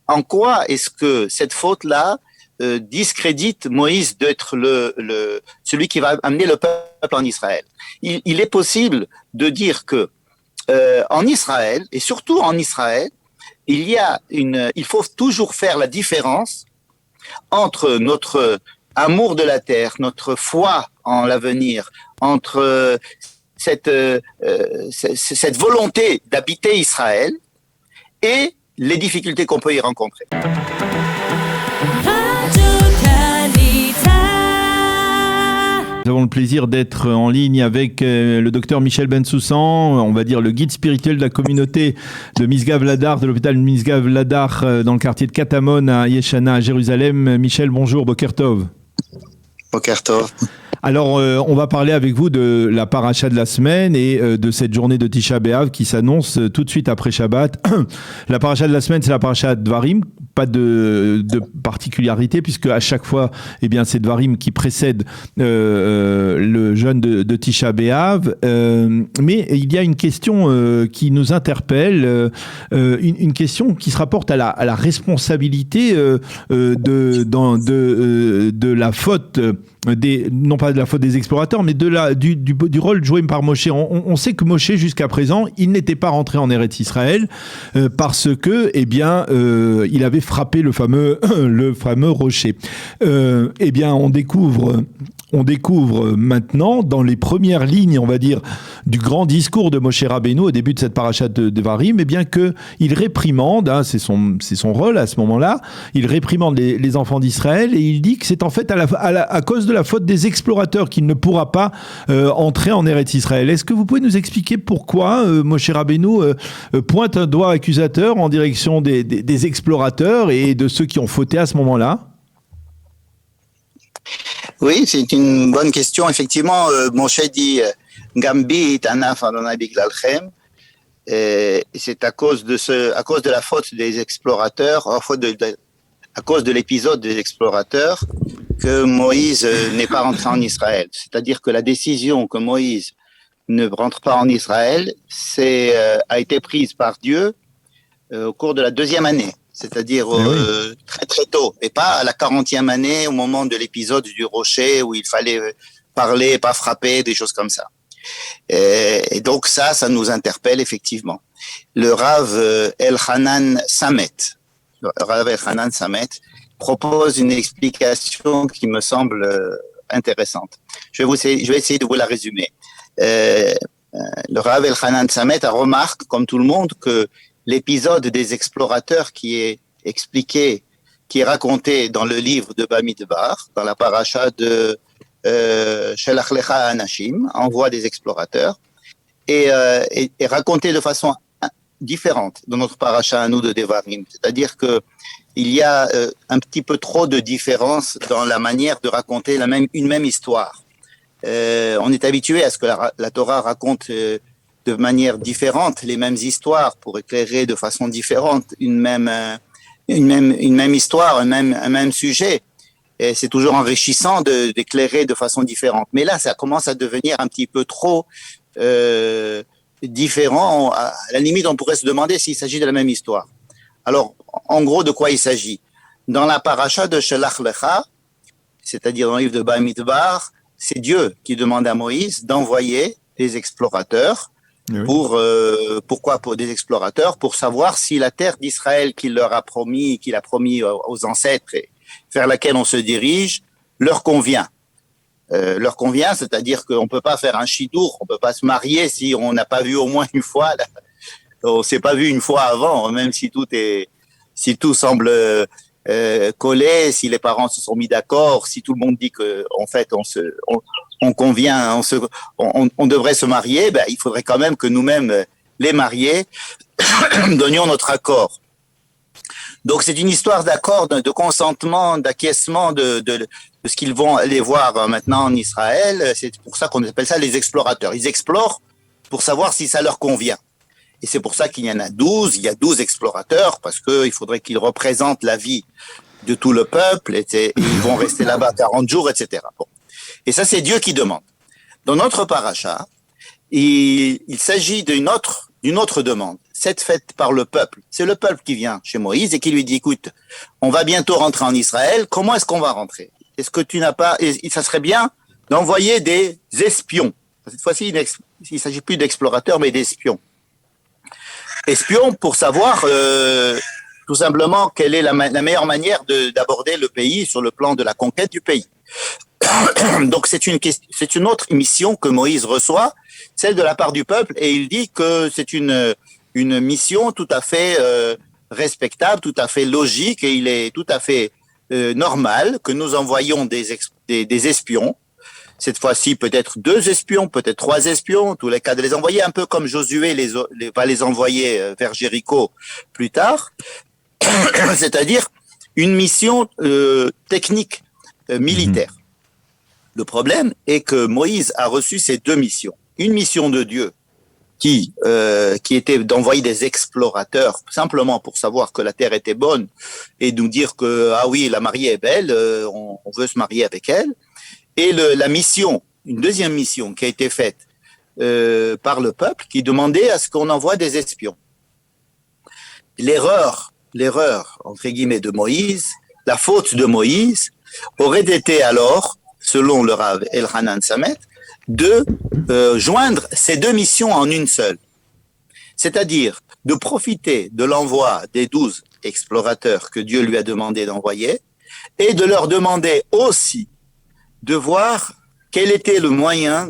En quoi est-ce que cette faute-là discrédite Moïse d'être celui qui va amener le peuple en Israël? Il est possible de dire que en Israël, et surtout en Israël, il faut toujours faire la différence entre notre amour de la terre, notre foi en l'avenir, entre cette volonté d'habiter Israël et les difficultés qu'on peut y rencontrer. Nous avons le plaisir d'être en ligne avec le docteur Michel Bensoussan, on va dire le guide spirituel de la communauté de Misgav Ladar, de l'hôpital Misgav Ladar dans le quartier de Katamon à Yeshana à Jérusalem. Michel, bonjour, Boker Tov. Boker Tov. Alors, on va parler avec vous de la paracha de la semaine et de cette journée de Tisha B'Av qui s'annonce tout de suite après Shabbat. La paracha de la semaine, c'est la paracha Dvarim. Pas de particularité puisque à chaque fois, eh bien, c'est Dvarim qui précède le jeûne de Tisha B'Av. Mais il y a une question qui nous interpelle, une question qui se rapporte à la responsabilité de la faute. Non pas de la faute des explorateurs, mais du rôle joué par Moshe. On sait que Moshe, jusqu'à présent, il n'était pas rentré en Eretz Israël parce que, eh bien, il avait frappé le fameux rocher. Eh bien, on découvre maintenant, dans les premières lignes, on va dire, du grand discours de Moshe Rabbeinu au début de cette paracha de Devarim, eh bien qu'il réprimande, c'est son rôle à ce moment-là, il réprimande les enfants d'Israël et il dit que c'est en fait à cause de la faute des explorateurs qu'il ne pourra pas entrer en Eretz Israël. Est-ce que vous pouvez nous expliquer pourquoi Moshe Rabbeinu pointe un doigt accusateur en direction des explorateurs et de ceux qui ont fauté à ce moment-là? Oui, c'est une bonne question. Effectivement, Moshe dit Gambi Tanaf Adonai Biglalchem. C'est à cause de la faute des explorateurs, à cause de l'épisode des explorateurs, que Moïse n'est pas rentré en Israël. C'est-à-dire que la décision que Moïse ne rentre pas en Israël, a été prise par Dieu au cours de la 2e année. C'est-à-dire très très tôt, et pas à la 40e année au moment de l'épisode du rocher où il fallait parler, pas frapper, des choses comme ça. Et donc ça nous interpelle effectivement. Le Rav Elchanan Samet propose une explication qui me semble intéressante. Je vais essayer de vous la résumer. Le Rav Elchanan Samet remarque, comme tout le monde, que l'épisode des explorateurs qui est raconté dans le livre de Bamidbar, dans la paracha de Shelach Lecha Anashim, envoi des explorateurs, est raconté de façon différente dans notre paracha à nous de Devarim. C'est-à-dire que il y a un petit peu trop de différence dans la manière de raconter une même histoire. On est habitué à ce que la Torah raconte de manière différente les mêmes histoires pour éclairer de façon différente une même histoire, un même sujet. Et c'est toujours enrichissant d'éclairer de façon différente. Mais là, ça commence à devenir un petit peu trop différent. À la limite, on pourrait se demander s'il s'agit de la même histoire. Alors, en gros, de quoi il s'agit? Dans la paracha de Shelach Lecha, c'est-à-dire dans le livre de Bamidbar, c'est Dieu qui demande à Moïse d'envoyer des explorateurs. Oui. Pourquoi pour des explorateurs? Pour savoir si la terre d'Israël qu'il a promis aux ancêtres et vers laquelle on se dirige, leur convient. Leur convient, c'est-à-dire qu'on peut pas faire un chidour, on peut pas se marier si on n'a pas vu au moins une fois, on s'est pas vu une fois avant, même si tout semble collé, si les parents se sont mis d'accord, si tout le monde dit que en fait on convient, on devrait se marier, ben il faudrait quand même que nous-mêmes les mariés donnions notre accord. Donc c'est une histoire d'accord, de consentement, d'acquiescement de ce qu'ils vont aller voir maintenant en Israël. C'est pour ça qu'on appelle ça les explorateurs. Ils explorent pour savoir si ça leur convient. Et c'est pour ça qu'il y en a 12. Il y a 12 explorateurs parce que il faudrait qu'ils représentent la vie de tout le peuple. Et ils vont rester là-bas 40 jours, etc. Bon. Et ça, c'est Dieu qui demande. Dans notre paracha, il s'agit d'une autre d'une autre demande, cette faite par le peuple. C'est le peuple qui vient chez Moïse et qui lui dit, écoute, on va bientôt rentrer en Israël, comment est-ce qu'on va rentrer? Est-ce que tu n'as pas, et ça serait bien d'envoyer des espions. Cette fois-ci, il ne s'agit plus d'explorateurs, mais d'espions. Espions pour savoir tout simplement quelle est la meilleure manière d'aborder le pays sur le plan de la conquête du pays. Donc c'est une autre mission que Moïse reçoit, celle de la part du peuple, et il dit que c'est une mission tout à fait respectable, tout à fait logique, et il est tout à fait normal que nous envoyions des espions. Cette fois-ci, peut-être 2 espions, peut-être 3 espions, en tous les cas de les envoyer un peu comme Josué va les envoyer vers Jéricho plus tard, c'est-à-dire une mission technique militaire. Le problème est que Moïse a reçu ces 2 missions. Une mission de Dieu qui était d'envoyer des explorateurs simplement pour savoir que la terre était bonne et nous dire que ah oui, la mariée est belle, on veut se marier avec elle. Et la mission, une deuxième mission qui a été faite par le peuple qui demandait à ce qu'on envoie des espions. L'erreur entre guillemets de Moïse, la faute de Moïse aurait été alors, selon le Rav Elhanan Samet, de joindre ces 2 missions en une seule. C'est-à-dire de profiter de l'envoi des 12 explorateurs que Dieu lui a demandé d'envoyer et de leur demander aussi de voir quel était le moyen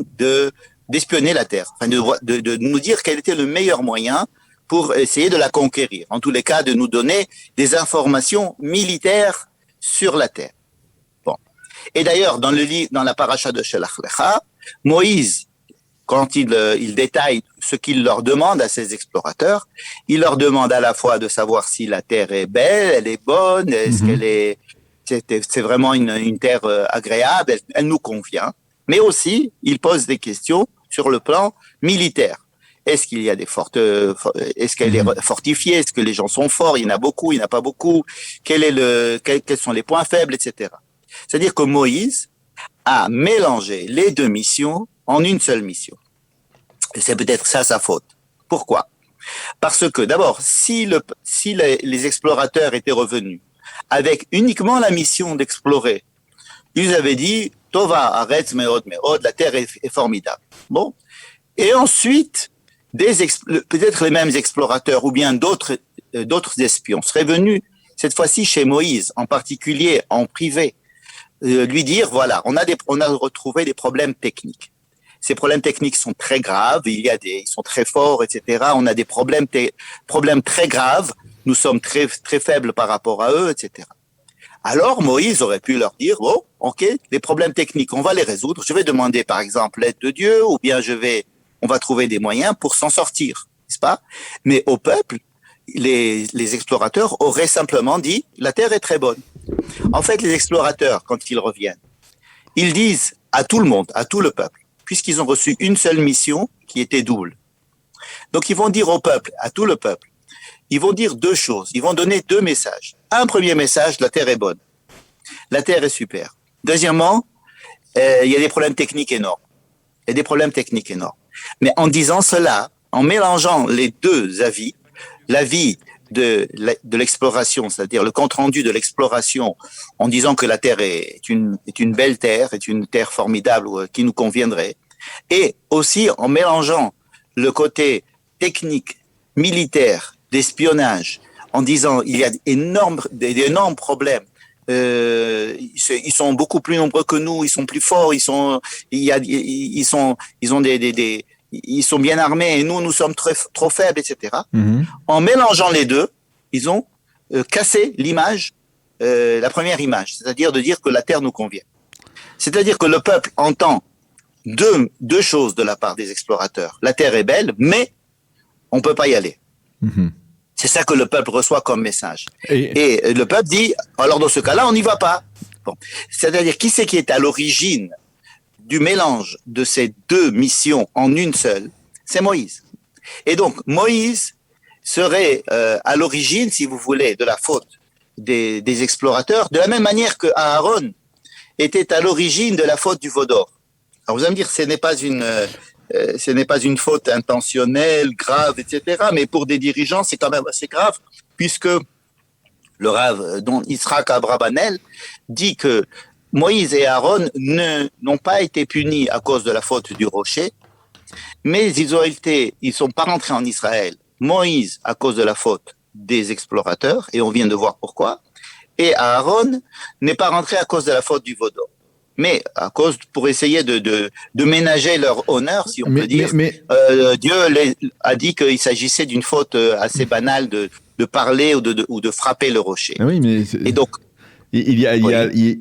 d'espionner la terre, enfin de nous dire quel était le meilleur moyen pour essayer de la conquérir. En tous les cas, de nous donner des informations militaires sur la terre. Bon. Et d'ailleurs, dans la paracha de Shelach Lecha, Moïse, quand il détaille ce qu'il leur demande à ces explorateurs, il leur demande à la fois de savoir si la terre est belle, elle est bonne, est-ce qu'elle est c'est vraiment une terre agréable, elle nous convient. Mais aussi, il pose des questions sur le plan militaire. Est-ce qu'il y a est-ce qu'elle est fortifiée? Est-ce que les gens sont forts? Il y en a beaucoup, il n'y en a pas beaucoup. Quels sont les points faibles, etc. C'est-à-dire que Moïse a mélangé les 2 missions en une seule mission. Et c'est peut-être ça sa faute. Pourquoi? Parce que d'abord, si les explorateurs étaient revenus avec uniquement la mission d'explorer, ils avaient dit Tova, Aretz, Meod, la terre est formidable. Bon. Et ensuite, peut-être les mêmes explorateurs ou bien d'autres espions seraient venus, cette fois-ci chez Moïse, en particulier en privé, lui dire voilà, on a retrouvé des problèmes techniques. Ces problèmes techniques sont très graves, ils sont très forts, etc. On a des problèmes très graves. Nous sommes très, très faibles par rapport à eux, etc. Alors, Moïse aurait pu leur dire, bon, ok, les problèmes techniques, on va les résoudre. Je vais demander, par exemple, l'aide de Dieu, ou bien on va trouver des moyens pour s'en sortir, n'est-ce pas? Mais au peuple, les explorateurs auraient simplement dit, la terre est très bonne. En fait, les explorateurs, quand ils reviennent, ils disent à tout le monde, à tout le peuple, puisqu'ils ont reçu une seule mission qui était double. Donc, ils vont dire au peuple, à tout le peuple, ils vont dire 2 choses. Ils vont donner 2 messages. Un premier message, la terre est bonne. La terre est super. Deuxièmement, il y a des problèmes techniques énormes. Mais en disant cela, en mélangeant les 2 avis, l'avis de l'exploration, c'est-à-dire le compte-rendu de l'exploration, en disant que la terre est une belle terre, est une terre formidable qui nous conviendrait, et aussi en mélangeant le côté technique, militaire, d'espionnage, en disant il y a d'énormes problèmes. Ils sont beaucoup plus nombreux que nous, ils sont plus forts, ils sont bien armés et nous sommes trop faibles, etc. En mélangeant les 2, ils ont cassé l'image, la première image, c'est-à-dire de dire que la terre nous convient. C'est-à-dire que le peuple entend deux choses de la part des explorateurs. La terre est belle, mais on peut pas y aller. C'est ça que le peuple reçoit comme message. Et le peuple dit, alors dans ce cas-là, on n'y va pas. Bon. C'est-à-dire, qui c'est qui est à l'origine du mélange de ces 2 missions en une seule? C'est Moïse. Et donc, Moïse serait à l'origine, si vous voulez, de la faute des explorateurs, de la même manière que Aaron était à l'origine de la faute du veau d'or. Alors vous allez me dire, ce n'est pas ce n'est pas une faute intentionnelle, grave, etc. Mais pour des dirigeants, c'est quand même assez grave, puisque le Rav, dont Yitzhak Abrabanel, dit que Moïse et Aaron n'ont pas été punis à cause de la faute du rocher, mais ils sont pas rentrés en Israël. Moïse à cause de la faute des explorateurs, et on vient de voir pourquoi, et Aaron n'est pas rentré à cause de la faute du veau d'or. Mais à cause, pour essayer de ménager leur honneur, si on peut dire, Dieu a dit qu'il s'agissait d'une faute assez banale de parler ou de frapper le rocher. Oui, mais et donc,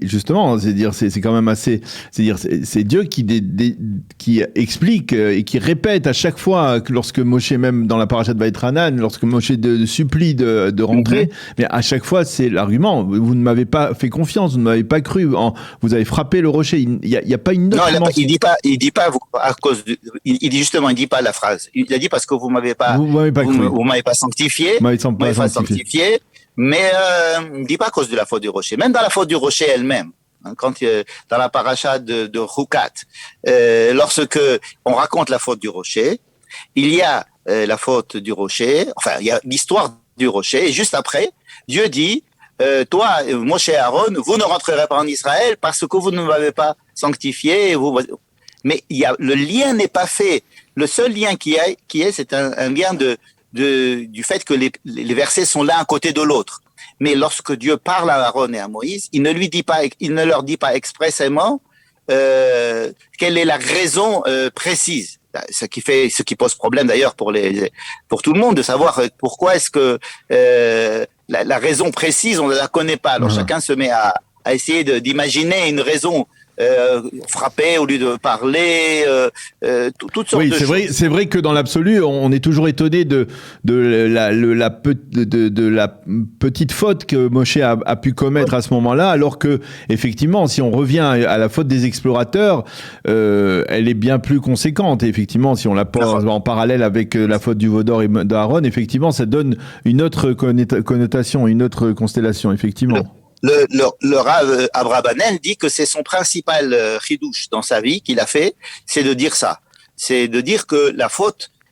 justement, c'est quand même assez, c'est Dieu qui explique et qui répète à chaque fois que lorsque Moshe, même dans la paracha de Vaïtranan, lorsque Moshe supplie de rentrer, mais à chaque fois c'est l'argument, vous ne m'avez pas fait confiance, vous ne m'avez pas cru, vous avez frappé le rocher. Il y a pas une autre. Non, il dit pas à cause il dit justement, il dit pas la phrase. Il a dit parce que vous m'avez pas sanctifié, vous m'avez pas sanctifié. Mais ne dit pas à cause de la faute du rocher. Même dans la faute du rocher elle-même, quand dans la paracha de Hukat, lorsque on raconte la faute du rocher, il y a la faute du rocher, enfin il y a l'histoire du rocher, et juste après, Dieu dit, toi, Moshe et Aaron, vous ne rentrerez pas en Israël parce que vous ne m'avez pas sanctifié. Mais le lien n'est pas fait. Le seul lien qui est, c'est un lien du fait que les versets sont l'un à côté de l'autre. Mais lorsque Dieu parle à Aaron et à Moïse, il ne leur dit pas expressément quelle est la raison précise. Ce qui pose problème d'ailleurs pour tout le monde de savoir pourquoi est-ce que la raison précise on ne la connaît pas. Alors chacun se met à essayer d'imaginer une raison. Frapper au lieu de parler, toutes sortes de choses. Oui, c'est vrai que dans l'absolu, on est toujours étonné de la petite faute que Moshe a pu commettre à ce moment-là, alors que effectivement, si on revient à la faute des explorateurs, elle est bien plus conséquente. Et effectivement, si on la pose en parallèle avec la faute du veau d'or et d'Aaron, effectivement, ça donne une autre connotation, une autre constellation, effectivement. Le Rav Abrabanel dit que c'est son principal chidouche dans sa vie qu'il a fait, c'est de dire ça. C'est de dire que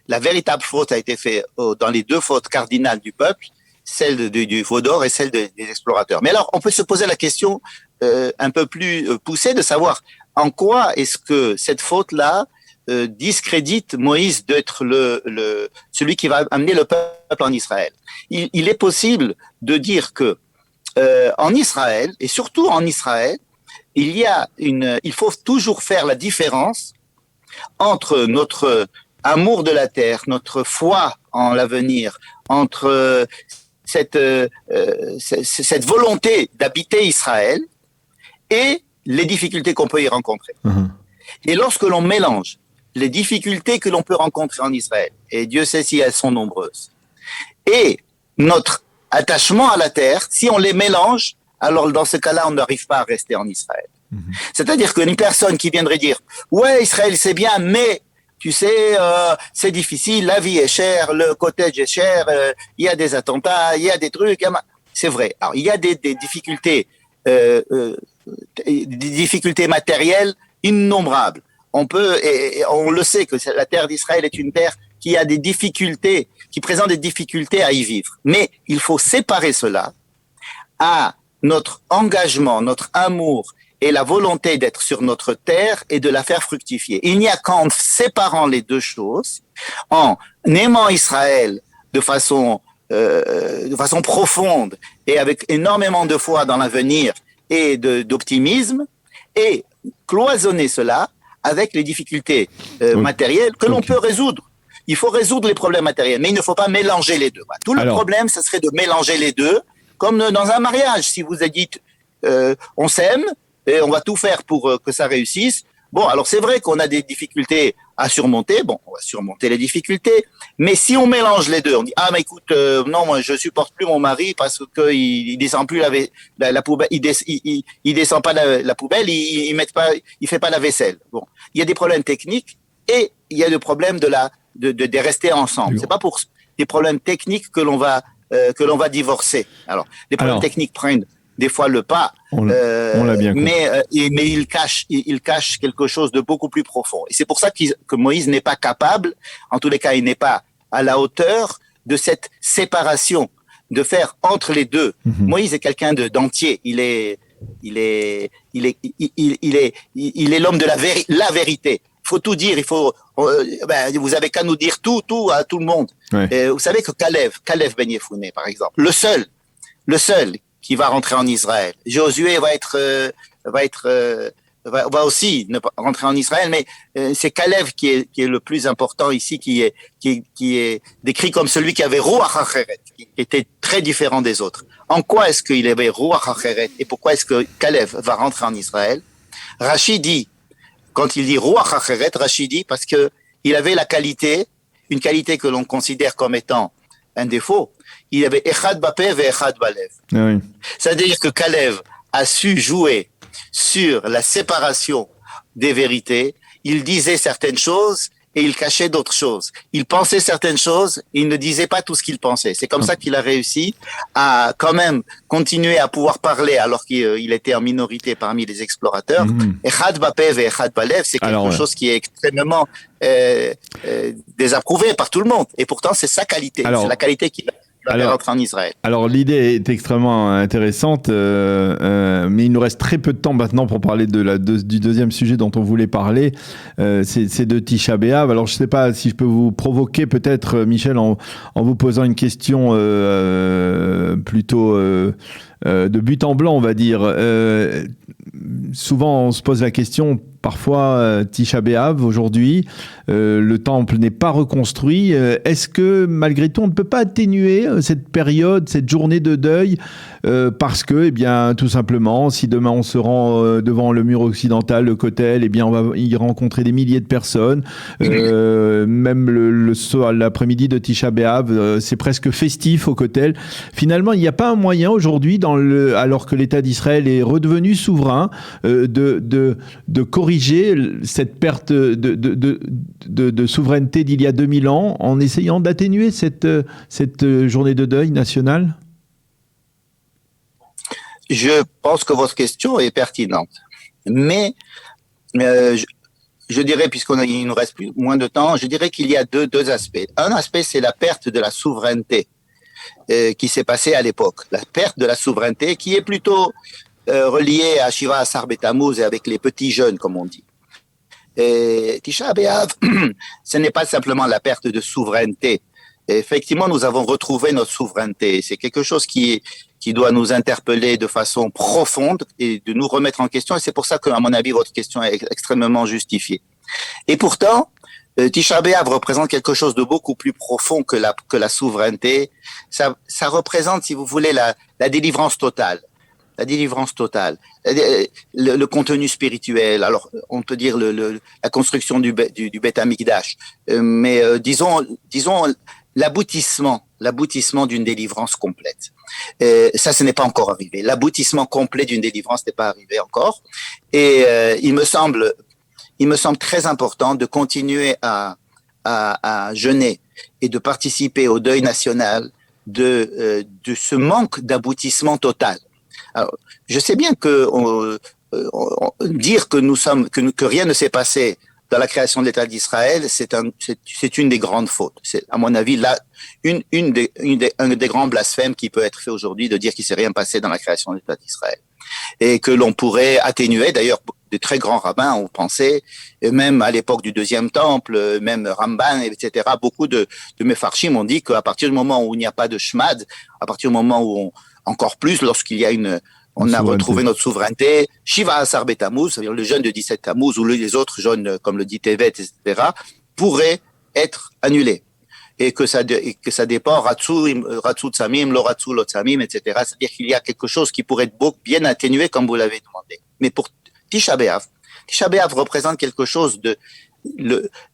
la véritable faute a été faite dans les deux fautes cardinales du peuple, celle du veau d'or et celle des explorateurs. Mais alors, on peut se poser la question un peu plus poussée de savoir en quoi est-ce que cette faute-là discrédite Moïse d'être celui qui va amener le peuple en Israël. Il est possible de dire que en Israël, et surtout en Israël, il faut toujours faire la différence entre notre amour de la terre, notre foi en l'avenir, entre cette volonté d'habiter Israël et les difficultés qu'on peut y rencontrer. Et lorsque l'on mélange les difficultés que l'on peut rencontrer en Israël, et Dieu sait si elles sont nombreuses, et notre attachement à la terre, si on les mélange, alors dans ce cas-là, on n'arrive pas à rester en Israël. C'est-à-dire qu'une personne qui viendrait dire « Ouais, Israël, c'est bien, mais tu sais, c'est difficile, la vie est chère, le cottage est cher, il y a des attentats, il y a des trucs. » C'est vrai. Alors, il y a des difficultés matérielles innombrables. On le sait que la terre d'Israël est une terre qui a des difficultés, qui présente des difficultés à y vivre. Mais il faut séparer cela à notre engagement, notre amour et la volonté d'être sur notre terre et de la faire fructifier. Il n'y a qu'en séparant les deux choses, en aimant Israël de façon profonde et avec énormément de foi dans l'avenir et d'optimisme, et cloisonner cela avec les difficultés matérielles que l'on peut résoudre. Il faut résoudre les problèmes matériels, mais il ne faut pas mélanger les deux. Tout le problème, ce serait de mélanger les deux, comme dans un mariage. Si vous dites, on s'aime et on va tout faire pour que ça réussisse. Bon, alors c'est vrai qu'on a des difficultés à surmonter. Bon, on va surmonter les difficultés. Mais si on mélange les deux, on dit écoute, non, moi je supporte plus mon mari parce que il descend plus la poubelle, il descend pas la poubelle, il fait pas la vaisselle. Bon, il y a des problèmes techniques et il y a le problème de rester ensemble. C'est pas pour des problèmes techniques que l'on va divorcer. Alors, les problèmes techniques prennent des fois le pas. On l'a bien compris. Mais il cache quelque chose de beaucoup plus profond. Et c'est pour ça que Moïse n'est pas capable, en tous les cas, il n'est pas à la hauteur de cette séparation, de faire entre les deux. Moïse est quelqu'un d'entier. Il est l'homme de la vérité. Il faut tout dire. Vous avez qu'à nous dire tout à tout le monde. Ouais. Vous savez que Caleb Ben Yefouné, par exemple, le seul qui va rentrer en Israël. Josué va aussi ne pas rentrer en Israël, mais c'est Caleb qui est le plus important ici, qui est décrit comme celui qui avait Ruach HaCheret, qui était très différent des autres. En quoi est-ce qu'il avait Ruach HaCheret et pourquoi est-ce que Caleb va rentrer en Israël? Rashi dit, quand il dit Ruach HaCheret, Rashi dit parce que il avait une qualité que l'on considère comme étant un défaut. Il avait Echad Bapeh ve Echad Balev. Ah oui. C'est-à-dire que Caleb a su jouer sur la séparation des vérités. Il disait certaines choses et il cachait d'autres choses. Il pensait certaines choses et il ne disait pas tout ce qu'il pensait. C'est comme ça qu'il a réussi à quand même continuer à pouvoir parler alors qu'il était en minorité parmi les explorateurs. Echad Bapeh ve Echad Balev, c'est quelque chose qui est extrêmement désapprouvé par tout le monde. Et pourtant, c'est sa qualité. C'est la qualité qu'il a. En Israël. Alors l'idée est extrêmement intéressante, mais il nous reste très peu de temps maintenant pour parler du deuxième sujet dont on voulait parler, c'est de Tisha B'Av. Alors je ne sais pas si je peux vous provoquer peut-être, Michel, en vous posant une question plutôt de but en blanc, on va dire. Souvent on se pose la question, parfois Tisha B'Av aujourd'hui, le temple n'est pas reconstruit. Est-ce que malgré tout on ne peut pas atténuer cette période, cette journée de deuil, parce que, eh bien, tout simplement, si demain on se rend devant le mur occidental, le Kotel, eh bien, on va y rencontrer des milliers de personnes. Même l'après-midi de Tisha B'Av, c'est presque festif au Kotel. Finalement, il n'y a pas un moyen aujourd'hui, alors que l'État d'Israël est redevenu souverain, de corriger cette perte de souveraineté d'il y a 2000 ans en essayant d'atténuer cette journée de deuil national? Je pense que votre question est pertinente. Mais je dirais, puisqu'il nous reste moins de temps, je dirais qu'il y a deux aspects. Un aspect, c'est la perte de la souveraineté qui s'est passée à l'époque. La perte de la souveraineté qui est plutôt reliée à Shiva Asar B'Tammuz et avec les petits jeunes, comme on dit. Et Tisha B'Av, ce n'est pas simplement la perte de souveraineté. Et effectivement, nous avons retrouvé notre souveraineté. C'est quelque chose qui doit nous interpeller de façon profonde et de nous remettre en question. Et c'est pour ça que, à mon avis, votre question est extrêmement justifiée. Et pourtant, Tisha B'Av représente quelque chose de beaucoup plus profond que la souveraineté. Ça représente, si vous voulez, la délivrance totale. La délivrance totale, le contenu spirituel. Alors, on peut dire la construction du Beth Amikdash, mais disons l'aboutissement d'une délivrance complète. Ça, ce n'est pas encore arrivé. L'aboutissement complet d'une délivrance n'est pas arrivé encore. Et il me semble très important de continuer à jeûner et de participer au deuil national de ce manque d'aboutissement total. Alors, je sais bien que dire que rien ne s'est passé dans la création de l'État d'Israël, c'est une des grandes fautes. C'est, à mon avis, là, un des grands blasphèmes qui peut être fait aujourd'hui de dire qu'il s'est rien passé dans la création de l'État d'Israël. Et que l'on pourrait atténuer, d'ailleurs, de très grands rabbins ont pensé, et même à l'époque du Deuxième Temple, même Ramban, etc., beaucoup de Mefarshim ont dit qu'à partir du moment où il n'y a pas de Shmad, à partir du moment où encore plus lorsqu'il y a on a retrouvé notre souveraineté, Shiva Asar B'Tammuz, c'est-à-dire le jeûne de 17 Tammuz ou les autres jeûnes, comme le dit Tevet, etc., pourraient être annulés. Et que ça dépend, Ratsu Tsamim, lo Ratsu lo Tsamim, etc. C'est-à-dire qu'il y a quelque chose qui pourrait être bien atténué, comme vous l'avez demandé. Mais pour Tisha B'Av représente quelque chose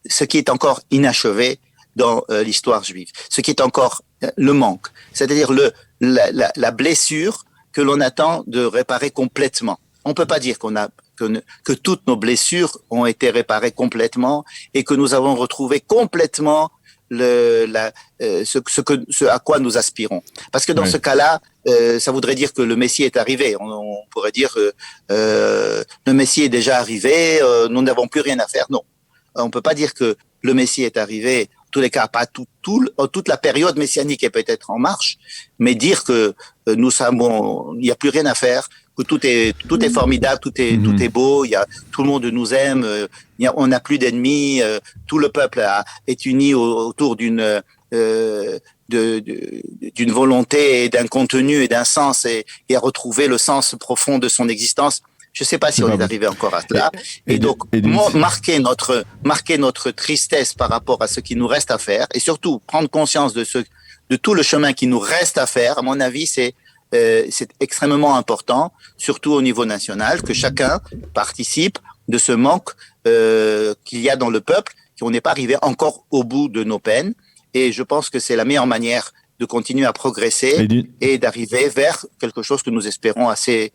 ce qui est encore inachevé dans l'histoire juive, ce qui est encore le manque, c'est-à-dire la blessure que l'on attend de réparer complètement. On peut pas dire que toutes nos blessures ont été réparées complètement et que nous avons retrouvé complètement ce à quoi nous aspirons. Parce que dans ce cas-là, ça voudrait dire que le Messie est arrivé. On pourrait dire le Messie est déjà arrivé, nous n'avons plus rien à faire. Non, on peut pas dire que le Messie est arrivé. En tous les cas, pas toute la période messianique est peut-être en marche, mais dire que nous savons, il n'y a plus rien à faire, que tout est formidable, tout est beau, tout le monde nous aime, on n'a plus d'ennemis, tout le peuple est uni autour d'une volonté et d'un contenu et d'un sens et à retrouver le sens profond de son existence. Je sais pas si on est arrivé encore à cela. Et donc, marquer notre tristesse par rapport à ce qui nous reste à faire et surtout prendre conscience de tout le chemin qui nous reste à faire, à mon avis, c'est extrêmement important, surtout au niveau national, que chacun participe de ce manque qu'il y a dans le peuple, qu'on n'est pas arrivé encore au bout de nos peines. Et je pense que c'est la meilleure manière de continuer à progresser et d'arriver vers quelque chose que nous espérons assez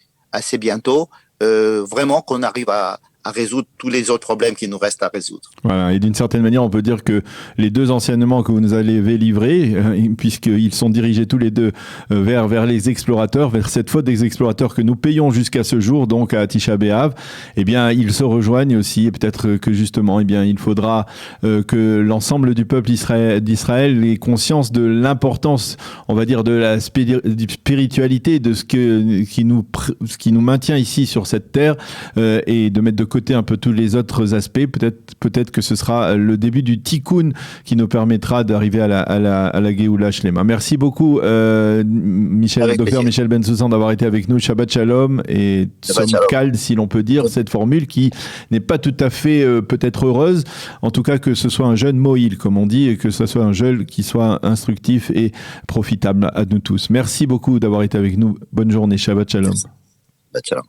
bientôt, vraiment qu'on arrive à résoudre tous les autres problèmes qui nous restent à résoudre. Voilà, et d'une certaine manière, on peut dire que les deux enseignements que vous nous avez livrés, puisqu'ils sont dirigés tous les deux vers les explorateurs, vers cette faute des explorateurs que nous payons jusqu'à ce jour, donc à Tisha B'Av, eh bien, ils se rejoignent aussi, et peut-être que justement, eh bien, il faudra que l'ensemble du peuple d'Israël ait conscience de l'importance, on va dire, de la spiritualité, de ce qui nous maintient ici sur cette terre, et de mettre de côté un peu tous les autres aspects. Peut-être que ce sera le début du tikkun qui nous permettra d'arriver à la Géoula Shlema. Merci beaucoup, Dr Michel Bensoussan, d'avoir été avec nous. Shabbat Shalom et Tzom si l'on peut dire, cette formule qui n'est pas tout à fait peut-être heureuse. En tout cas, que ce soit un jeune Moïl, comme on dit, et que ce soit un jeune qui soit instructif et profitable à nous tous. Merci beaucoup d'avoir été avec nous. Bonne journée. Shabbat Shalom. Shabbat Shalom.